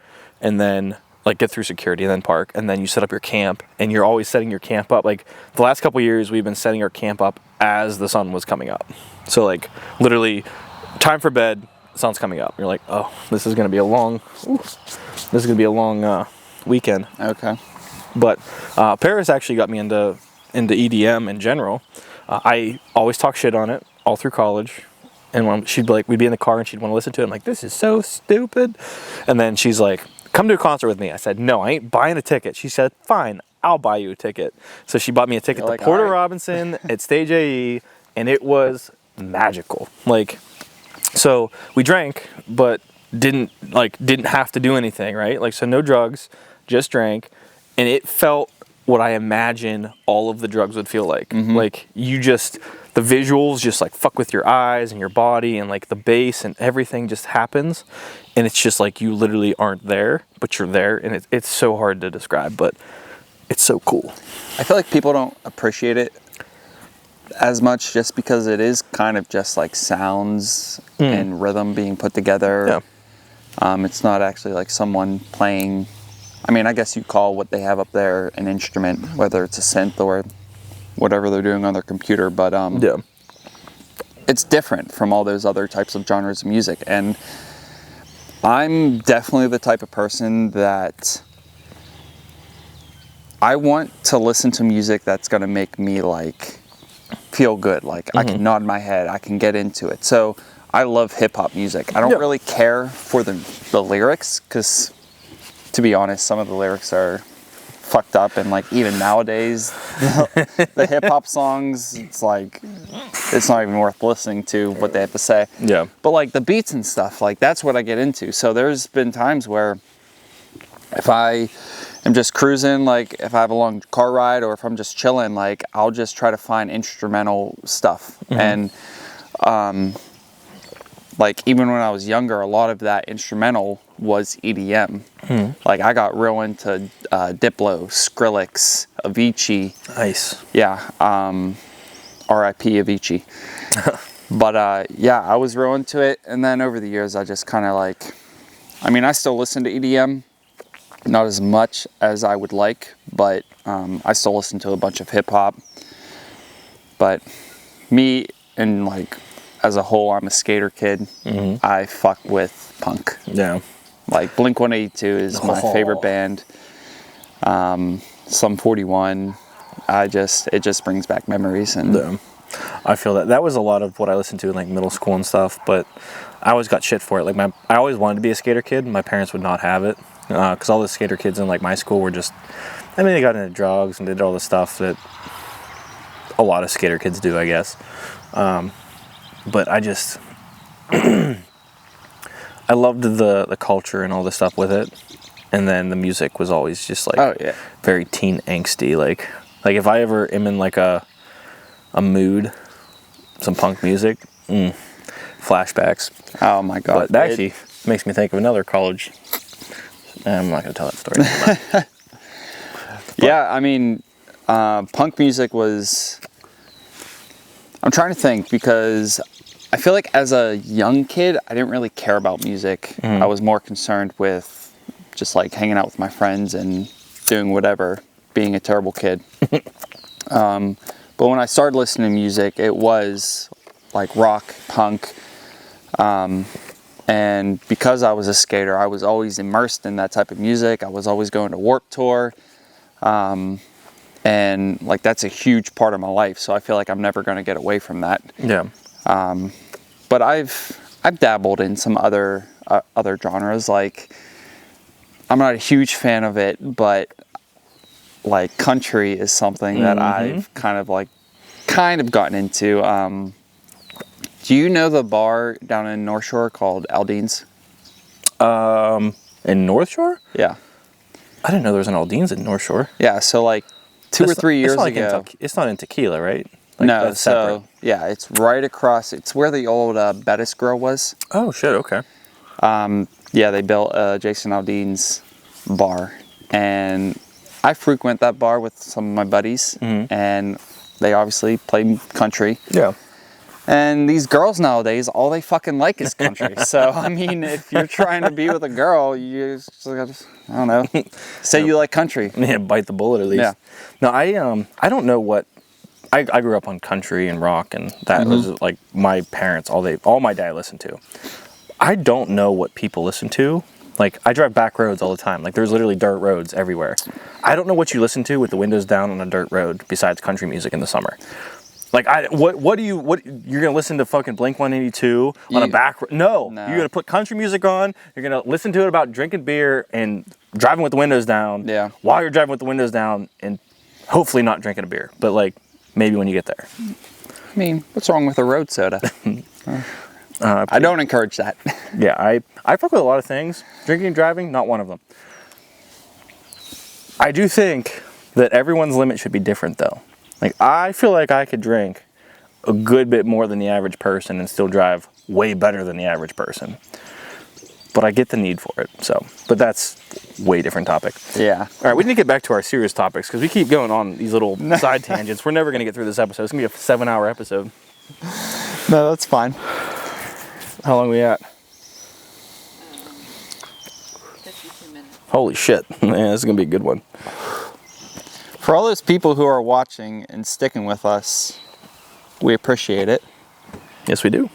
and then like get through security and then park, and then you set up your camp, and you're always setting your camp up. Like the last couple of years, we've been setting our camp up as the sun was coming up. So like literally, time for bed, sun's coming up. You're like, oh, this is gonna be a long weekend. Okay. But Paris actually got me into EDM in general. I always talk shit on it all through college. And when we'd be in the car and she'd want to listen to it. I'm like, this is so stupid. And then she's like, come to a concert with me. I said, no, I ain't buying a ticket. She said, fine, I'll buy you a ticket. So she bought me a ticket to Porter Robinson at Stage AE, and it was magical. Like, so we drank, but didn't have to do anything, right? Like, so no drugs, just drank. And it felt what I imagine all of the drugs would feel like. Mm-hmm. Like, the visuals just like fuck with your eyes and your body, and like the bass and everything just happens. And it's just like you literally aren't there, but you're there. And it's so hard to describe, but it's so cool. I feel like people don't appreciate it as much just because it is kind of just like sounds and rhythm being put together. Yeah. It's not actually like someone playing. I mean, I guess you call what they have up there an instrument, whether it's a synth or whatever they're doing on their computer, but yeah, it's different from all those other types of genres of music. And I'm definitely the type of person that I want to listen to music that's going to make me like feel good. Like I can nod my head, I can get into it. So I love hip-hop music. I don't really care for the lyrics, because to be honest, some of the lyrics are fucked up, and like even nowadays the hip-hop songs, it's like it's not even worth listening to what they have to say. Yeah. But like the beats and stuff, like that's what I get into. So there's been times where if I am just cruising, like if I have a long car ride or if I'm just chilling, like I'll just try to find instrumental stuff. And like even when I was younger, a lot of that instrumental was EDM. Like I got real into Diplo, Skrillex, Avicii. Nice. Yeah. R.I.P. Avicii. But yeah, I was real into it. And then over the years, I just kind of like, I mean, I still listen to EDM, not as much as I would like, but I still listen to a bunch of hip hop. But me and like, as a whole, I'm a skater kid. I fuck with punk. Yeah. Like Blink-182 is my favorite band. Sum 41. It just brings back memories. And I feel that was a lot of what I listened to in like middle school and stuff, but I always got shit for it. Like I always wanted to be a skater kid. My parents would not have it because all the skater kids in like my school were just, I mean, they got into drugs and did all the stuff that a lot of skater kids do, I guess. But I just, I loved the culture and all the stuff with it. And then the music was always just like very teen angsty. Like if I ever am in like a mood, some punk music, flashbacks. Oh my God. But that actually makes me think of another college. I'm not going to tell that story. Yeah, I mean, punk music was, I'm trying to think because I feel like as a young kid, I didn't really care about music. I was more concerned with just like hanging out with my friends and doing whatever, being a terrible kid. But when I started listening to music, it was like rock, punk. And because I was a skater, I was always immersed in that type of music. I was always going to Warped Tour. And like that's a huge part of my life. So I feel like I'm never going to get away from that. Yeah. But I've dabbled in some other genres. Like I'm not a huge fan of it, but like country is something that I've kind of gotten into. Do you know the bar down in North Shore called Aldean's? In North Shore? Yeah. I didn't know there was an Aldean's in North Shore. Yeah, so like two or three years ago. It's not in Tequila, right? Like, no, that's separate. So yeah, it's right across. It's where the old Bettis Grill was. Oh shit! Okay. Yeah, they built Jason Aldean's bar, and I frequent that bar with some of my buddies, and they obviously play country. Yeah. And these girls nowadays, all they fucking like is country. So, I mean, if you're trying to be with a girl, you just gotta, I don't know, say you like country. Yeah, bite the bullet at least. Yeah. No, I don't know what, I grew up on country and rock, and that was like my parents, all my dad listened to. I don't know what people listen to. Like, I drive back roads all the time. Like, there's literally dirt roads everywhere. I don't know what you listen to with the windows down on a dirt road besides country music in the summer. Like, what you're gonna listen to fucking Blink-182 on a back road? No, you're gonna put country music on. You're gonna listen to it about drinking beer and driving with the windows down. Yeah. While you're driving with the windows down and hopefully not drinking a beer, but like maybe when you get there. I mean, what's wrong with a road soda? I don't encourage that. Yeah, I fuck with a lot of things. Drinking and driving, not one of them. I do think that everyone's limit should be different though. Like, I feel like I could drink a good bit more than the average person and still drive way better than the average person. But I get the need for it, so. But that's way different topic. Yeah. All right, we need to get back to our serious topics because we keep going on these little side tangents. We're never going to get through this episode. It's going to be a 7-hour episode. No, that's fine. How long are we at? 52 minutes. Holy shit. Man, this is going to be a good one. For all those people who are watching and sticking with us, we appreciate it. Yes, we do.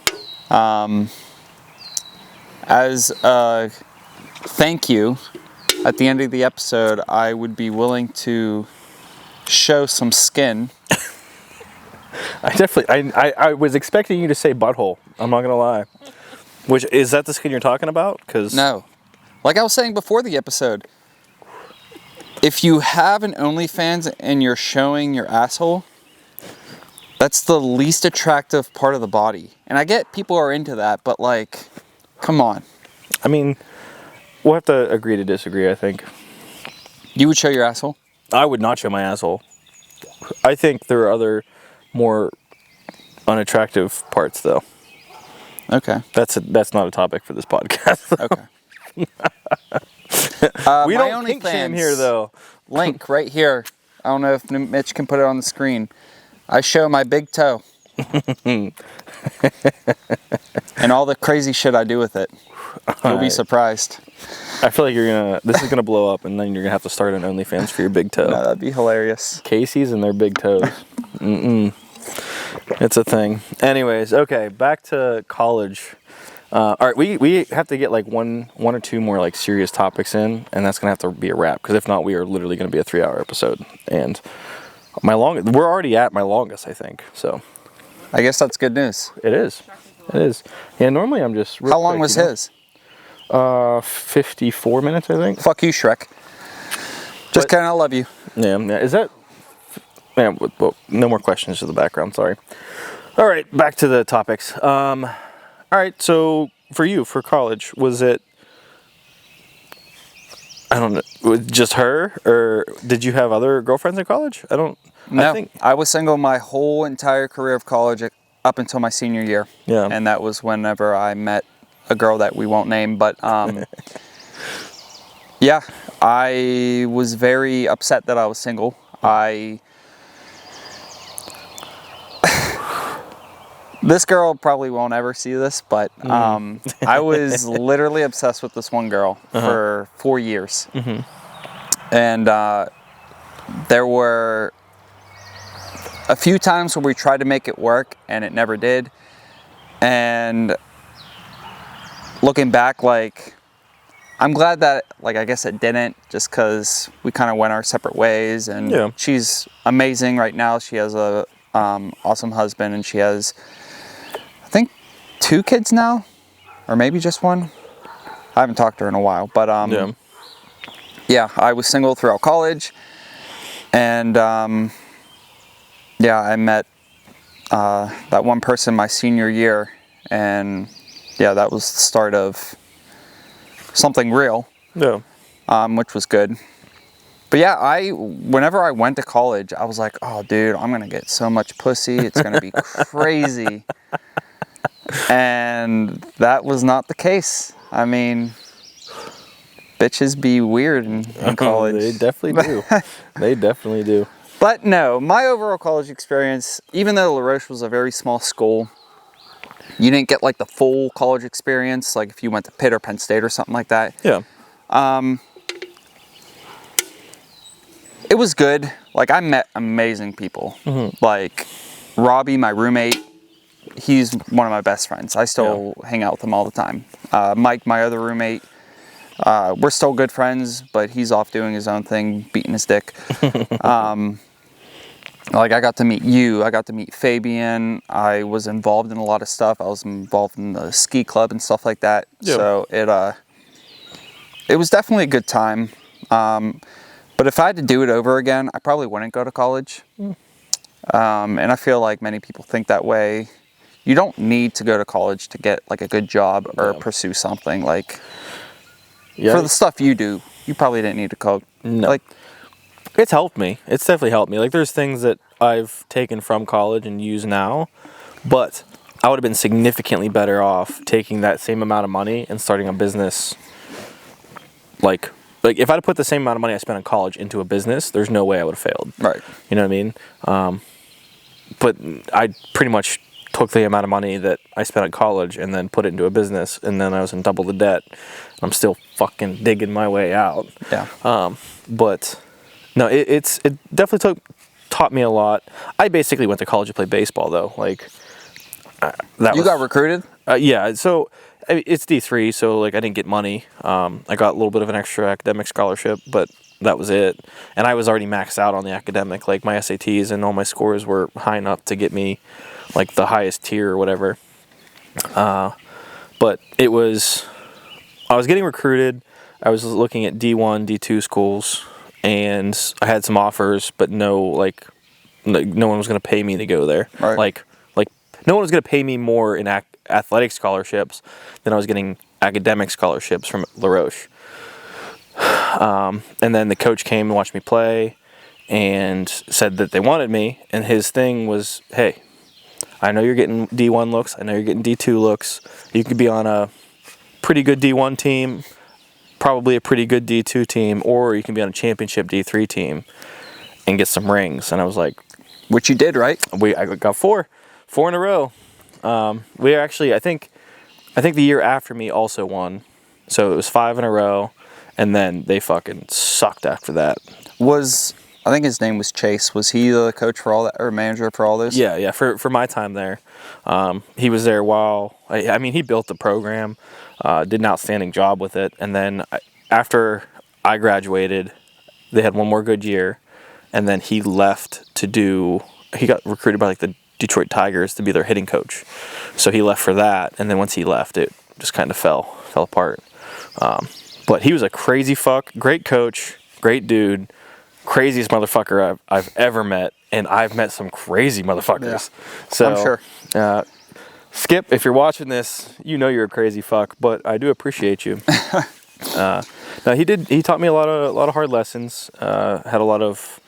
As a thank you, at the end of the episode, I would be willing to show some skin. I was expecting you to say butthole. I'm not going to lie. Which, is that the skin you're talking about? No. Like I was saying before the episode, if you have an OnlyFans and you're showing your asshole, that's the least attractive part of the body. And I get people are into that, but like, come on. I mean, we'll have to agree to disagree, I think. You would show your asshole? I would not show my asshole. I think there are other more unattractive parts, though. Okay. That's not a topic for this podcast. Okay. We don't kink shame here, though. Link right here. I don't know if Mitch can put it on the screen. I show my big toe. And all the crazy shit I do with it. You'll be surprised. I feel like this is gonna blow up, and then you're gonna have to start an OnlyFans for your big toe. No, that'd be hilarious. Casey's and their big toes. It's a thing. Anyways, okay, back to college. All right, we have to get like one or two more like serious topics in, and that's gonna have to be a wrap. Because if not, we are literally gonna be a 3-hour episode. And we're already at my longest, I think. So I guess that's good news. It is. It is. Yeah, normally I'm just... How long was his? 54 minutes, I think. Fuck you, Shrek. Just kidding, I love you. Yeah, is that... Yeah, well, no more questions to the background, sorry. All right, back to the topics. All right, so for you, for college, was it... I don't know, was it just her, or did you have other girlfriends in college? No, I was single my whole entire career of college up until my senior year. Yeah. And that was whenever I met a girl that we won't name, but yeah, I was very upset that I was single. This girl probably won't ever see this, but I was literally obsessed with this one girl for 4 years. And there were a few times where we tried to make it work and it never did. And looking back, like, I'm glad that, like, I guess it didn't, just because we kind of went our separate ways. And she's amazing right now. She has a awesome husband, and she has, I think, 2 kids now, or maybe just 1. I haven't talked to her in a while, but yeah, I was single throughout college, and yeah, I met that one person my senior year, and yeah, that was the start of something real, which was good. But yeah, whenever I went to college, I was like, oh dude, I'm gonna get so much pussy, it's gonna be crazy. And that was not the case. I mean, bitches be weird in college. They definitely do. They definitely do. But no, my overall college experience, even though LaRoche was a very small school, you didn't get like the full college experience, like if you went to Pitt or Penn State or something like that. Yeah. It was good. Like, I met amazing people. Like Robbie, my roommate, he's one of my best friends. I still hang out with him all the time. Mike, my other roommate, we're still good friends, but he's off doing his own thing, beating his dick. Like, I got to meet you, I got to meet Fabian, I was involved in a lot of stuff. I was involved in the ski club and stuff like that. So it was definitely a good time. But if I had to do it over again, I probably wouldn't go to college. And I feel like many people think that way. You don't need to go to college to get like a good job or pursue something. Like, for the stuff you do, you probably didn't need to go. No. Like, it's helped me. It's definitely helped me. Like, there's things that I've taken from college and use now, but I would have been significantly better off taking that same amount of money and starting a business. Like if I'd put the same amount of money I spent on college into a business, there's no way I would have failed. right. You know what I mean? But I pretty much took the amount of money that I spent on college and then put it into a business, and then I was in double the debt. I'm still fucking digging my way out. Yeah. But no, it definitely taught me a lot. I basically went to college to play baseball, though. Like, You got recruited? Yeah. So I mean, it's D3, so like I didn't get money. I got a little bit of an extra academic scholarship, but that was it. And I was already maxed out on the academic. Like, my SATs and all my scores were high enough to get me like the highest tier or whatever. But I was getting recruited. I was looking at D1, D2 schools, and I had some offers, but no one was going to pay me to go there. Right. Like no one was going to pay me more in athletic scholarships than I was getting academic scholarships from LaRoche. And then the coach came and watched me play and said that they wanted me, and his thing was, hey, I know you're getting D1 looks, I know you're getting D2 looks, you could be on a pretty good D1 team, probably a pretty good D2 team, or you can be on a championship D3 team and get some rings. And I was like, Which you did, right? I got four in a row. We actually, I think the year after me also won, so it was 5 in a row, and then they fucking sucked after that. I think his name was Chase. Was he the coach for all that, or manager for all those? Yeah. For my time there, he was there while I mean, he built the program, did an outstanding job with it, and then after I graduated, they had one more good year, and then he left to do. He got recruited by like the Detroit Tigers to be their hitting coach. So he left for that, and then once he left, it just kind of fell apart. But he was a crazy fuck, great coach, great dude, craziest motherfucker I've ever met, and I've met some crazy motherfuckers. Yeah. So I'm sure. Skip, if you're watching this, you know you're a crazy fuck, but I do appreciate you. No, he taught me a lot of hard lessons. Had a lot of,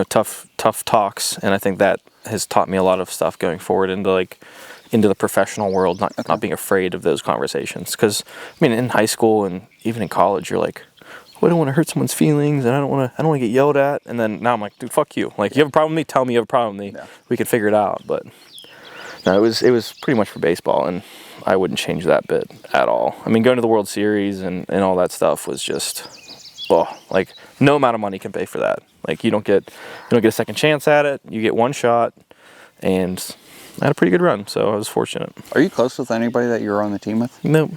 tough talks, and I think that has taught me a lot of stuff going forward into the professional world. Not being afraid of those conversations, because in high school and even in college, you're like, I don't want to hurt someone's feelings, and I don't want to get yelled at. And then now I'm like, dude, fuck you. Like, you have a problem with me? Tell me you have a problem with me. Yeah. We could figure it out. But no, it was pretty much for baseball, and I wouldn't change that bit at all. Going to the World Series and all that stuff was just, no amount of money can pay for that. Like, you don't get a second chance at it. You get one shot, and I had a pretty good run, so I was fortunate. Are you close with anybody that you were on the team with? Nope.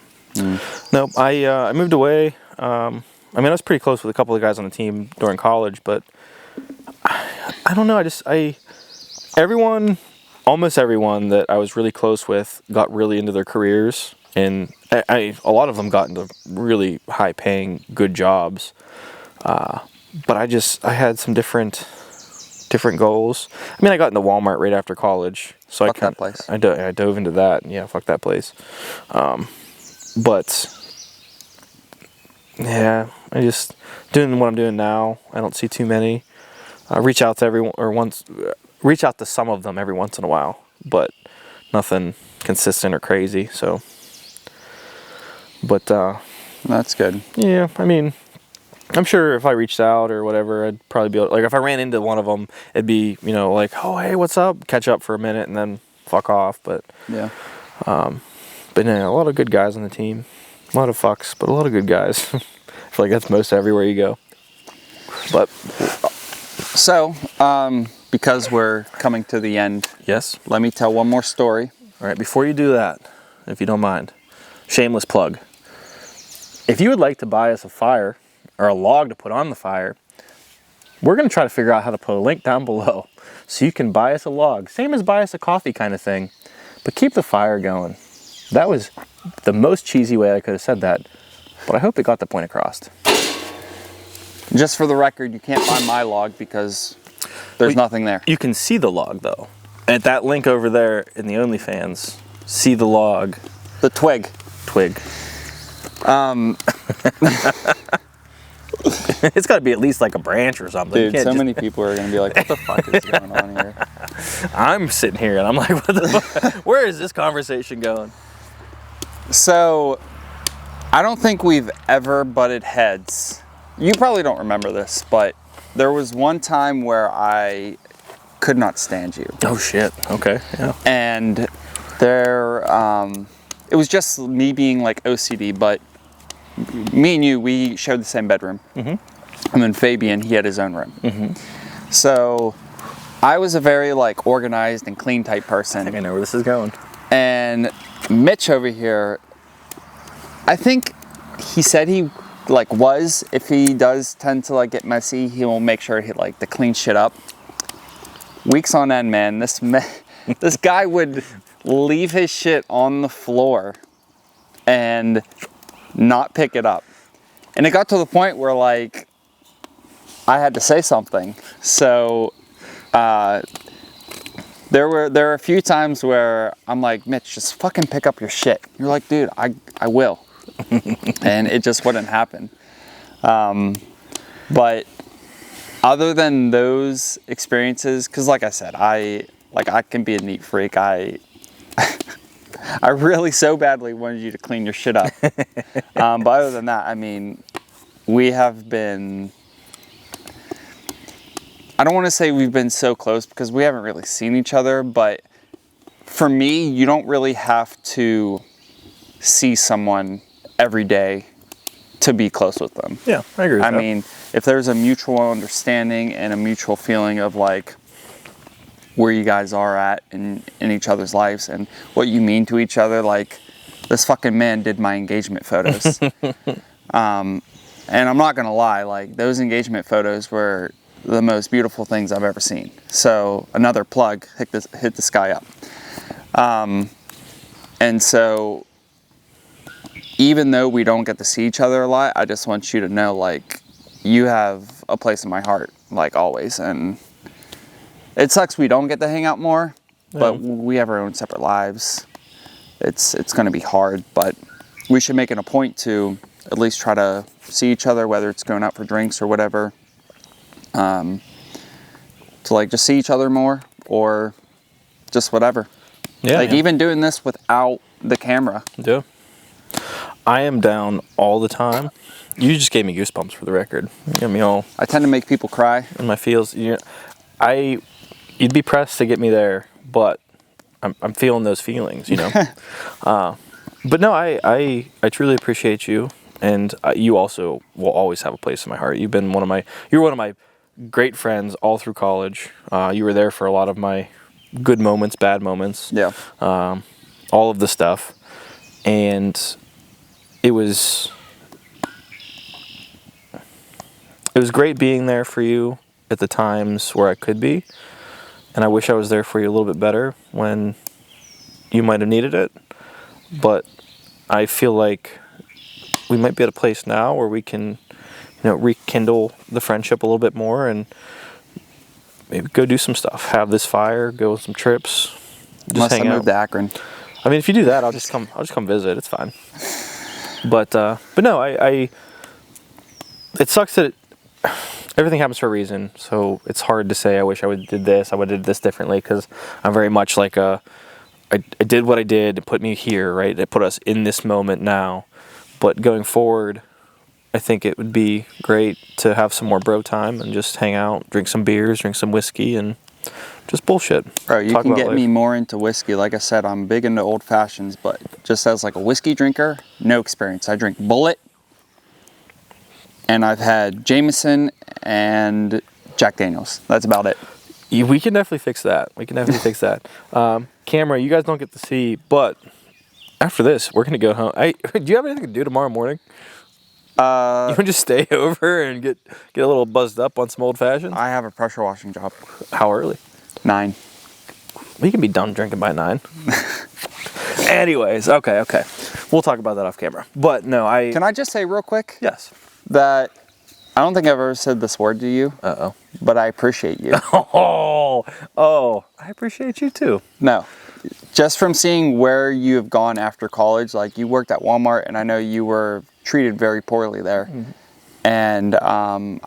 Nope. I moved away. I was pretty close with a couple of guys on the team during college, but I don't know. Almost everyone that I was really close with got really into their careers, and a lot of them got into really high-paying, good jobs. But I had some different goals. I got into Walmart right after college, so fuck that place. I dove into that. Yeah, fuck that place. But yeah, I just doing what I'm doing now. I don't see too many. Reach out to everyone, reach out to some of them every once in a while, but nothing consistent or crazy. So, but that's good. Yeah, I'm sure if I reached out or whatever, I'd probably be able, if I ran into one of them, it'd be, oh, hey, what's up? Catch up for a minute and then fuck off. But yeah. But yeah, a lot of good guys on the team. A lot of fucks, but a lot of good guys. I feel like that's most everywhere you go. But so, because we're coming to the end, yes, let me tell one more story. All right, before you do that, if you don't mind, shameless plug. If you would like to buy us a fire or a log to put on the fire, we're going to try to figure out how to put a link down below so you can buy us a log. Same as buy us a coffee kind of thing, but keep the fire going. That was the most cheesy way I could have said that, but I hope it got the point across. Just for the record, you can't buy my log because there's nothing there. You can see the log though. At that link over there in the OnlyFans, see the log. The twig. It's got to be at least like a branch or something. Dude, many people are going to be like, what the fuck is going on here? I'm sitting here and I'm like, what the fuck? Where is this conversation going? So, I don't think we've ever butted heads. You probably don't remember this, but there was one time where I could not stand you. Oh shit, okay, yeah. And it was just me being like OCD, but me and you, we shared the same bedroom. Mm-hmm. And then Fabian, he had his own room. Mm-hmm. So I was a very organized and clean type person. I think I know where this is going. And Mitch over here, I think he said he if he does tend to get messy, he will make sure he to clean shit up. Weeks on end, man. This guy would leave his shit on the floor and not pick it up. And it got to the point where I had to say something. So there were a few times where I'm like, Mitch, just fucking pick up your shit. You're like, dude, I will. And it just wouldn't happen. But other than those experiences, because like I said, I can be a neat freak. I really so badly wanted you to clean your shit up. But other than that, we have been, I don't want to say we've been so close because we haven't really seen each other, but for me, you don't really have to see someone every day to be close with them. Yeah, I agree with that. If there's a mutual understanding and a mutual feeling of where you guys are at in each other's lives and what you mean to each other, this fucking man did my engagement photos. And I'm not gonna lie, those engagement photos were the most beautiful things I've ever seen. So another plug, hit this guy up. And so even though we don't get to see each other a lot, I just want you to know, like, you have a place in my heart, like always. And it sucks we don't get to hang out more, but we have our own separate lives. It's going to be hard, but we should make it a point to at least try to see each other, whether it's going out for drinks or whatever, to like just see each other more, or just whatever. Yeah. Like even doing this without the camera. Yeah. I am down all the time. You just gave me goosebumps for the record. You got me all I tend to make people cry. in my feels. You'd be pressed to get me there, but I'm feeling those feelings, you know. But no, I truly appreciate you, and you also will always have a place in my heart. You're one of my great friends all through college. You were there for a lot of my good moments, bad moments. Yeah. All of the stuff, and it was great being there for you at the times where I could be, and I wish I was there for you a little bit better when you might have needed it. But I feel like we might be at a place now where we can, rekindle the friendship a little bit more and maybe go do some stuff. Have this fire, go on some trips, just Unless hang I out. move to Akron. I mean, if you do that, I'll just come visit. It's fine. But no, it sucks that everything happens for a reason. So it's hard to say, I wish I would have did this. I would have did this differently, because I'm very much like I did what I did. It put me here, right? It put us in this moment now. But going forward, I think it would be great to have some more bro time and just hang out, drink some beers, drink some whiskey, and just bullshit. Bro, you Talk can about get life. me more into whiskey. Like I said, I'm big into old fashions, but just as like a whiskey drinker, no experience. I drink Bullet, and I've had Jameson and Jack Daniels. That's about it. We can definitely fix that. Camera, you guys don't get to see, but after this, we're going to go home. Do you have anything to do tomorrow morning? You want to just stay over and get a little buzzed up on some old fashions? I have a pressure washing job. How early? 9. We can be done drinking by 9. Anyways, okay. We'll talk about that off camera. But no, Can I just say real quick Yes. that I don't think I've ever said this word to you, Uh-oh. but I appreciate you. Oh, I appreciate you too. No, just from seeing where you have gone after college, like you worked at Walmart, and I know you were treated very poorly there. Mm-hmm. And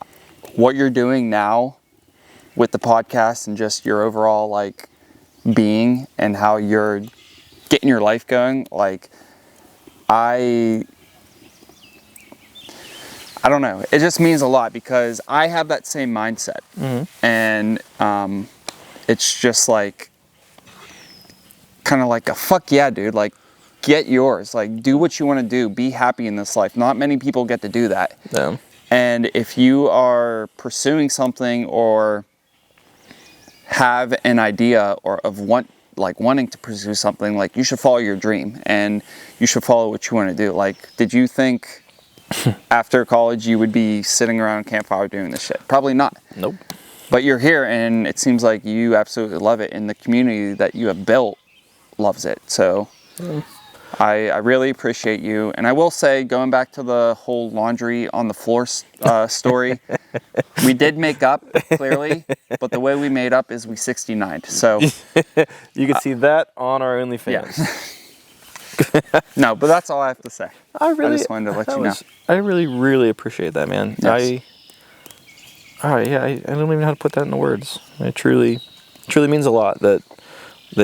what you're doing now with the podcast and just your overall like being and how you're getting your life going, like I don't know. It just means a lot because I have that same mindset. Mm-hmm. And it's just like kind of like a fuck yeah, dude. Like get yours. Like do what you want to do. Be happy in this life. Not many people get to do that. Yeah. And if you are pursuing something or have an idea or of wanting to pursue something, like you should follow your dream and you should follow what you want to do. Like, did you think after college you would be sitting around a campfire doing this shit? Probably not. Nope. But you're here and it seems like you absolutely love it, and the community that you have built loves it. So I really appreciate you. And I will say, going back to the whole laundry on the floor story, we did make up, clearly, but the way we made up is we 69'd. So you can see that on our OnlyFans. Yeah. No, but that's all I have to say. I just wanted to let you know. I really, really appreciate that, man. Yes. I don't even know how to put that into words. It truly means a lot that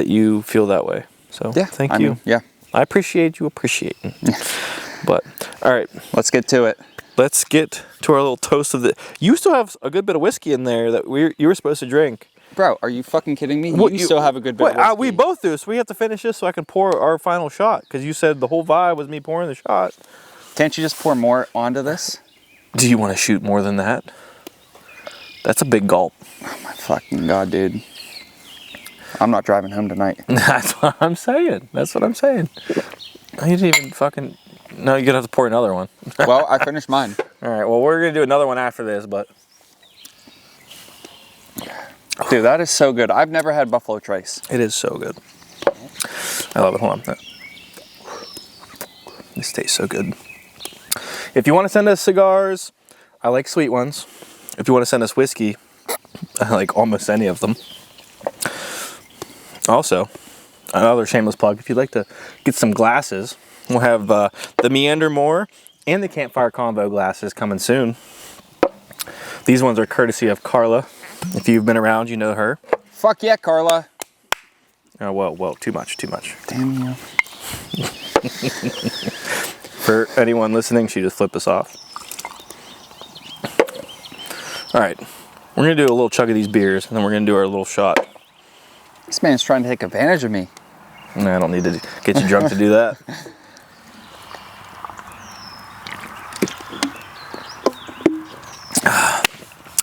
you feel that way. So Yeah, thank I you. mean, yeah. I appreciate you appreciating. But all right, Let's get to it. let's get to our little toast of the. You still have a good bit of whiskey in there that you were supposed to drink. Bro, are you fucking kidding me? What, you still have a good bit of whiskey. We both do, so we have to finish this so I can pour our final shot, because you said the whole vibe was me pouring the shot. Can't you just pour more onto this? Do you want to shoot more than that? That's a big gulp. Oh my fucking God, dude. I'm not driving home tonight. That's what I'm saying. You didn't even fucking... No, you're going to have to pour another one. Well, I finished mine. All right, well, we're going to do another one after this, but... Dude, that is so good. I've never had Buffalo Trace. It is so good. I love it. Hold on. This tastes so good. If you want to send us cigars, I like sweet ones. If you want to send us whiskey, I like almost any of them. Also, another shameless plug, if you'd like to get some glasses, we'll have the Meander More and the Campfire Convo glasses coming soon. These ones are courtesy of Carla. If you've been around, you know her. Fuck yeah, Carla. Oh, well, too much. Damn you. For anyone listening, she just flipped us off. All right, we're gonna do a little chug of these beers, and then we're gonna do our little shot. This man's trying to take advantage of me. No, I don't need to get you drunk to do that.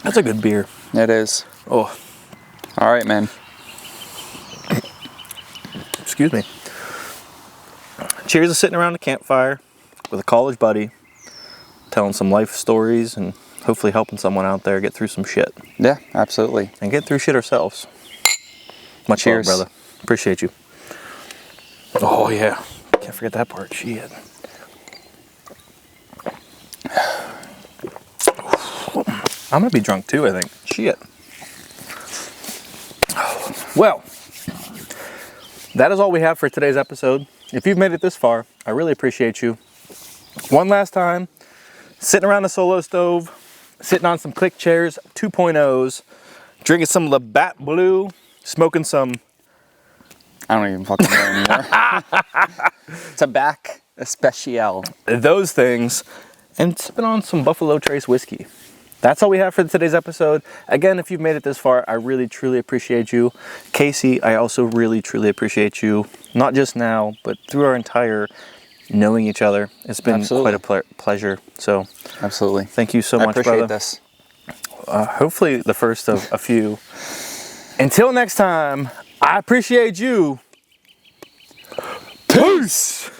That's a good beer. It is. Oh, All right, man. excuse me. Cheers to sitting around a campfire with a college buddy, telling some life stories and hopefully helping someone out there get through some shit. Yeah, absolutely. And get through shit ourselves. Much Cheers. love, brother. Appreciate you. Oh, yeah. Can't forget that part. Shit. I'm going to be drunk too, I think. Shit. Well, that is all we have for today's episode. If you've made it this far, I really appreciate you. One last time, sitting around a solo stove, sitting on some Cliq Chairs 2.0s, drinking some Labatt Blue, smoking some... I don't even fucking know anymore. Tobacco Especial. Those things, and sipping on some Buffalo Trace whiskey. That's all we have for today's episode. Again, if you've made it this far, I really, truly appreciate you. Casey, I also really, truly appreciate you. Not just now, but through our entire knowing each other. It's been Absolutely. quite a pleasure. So, Absolutely. thank you so I much, appreciate brother. this. Hopefully the first of a few. Until next time, I appreciate you. Peace!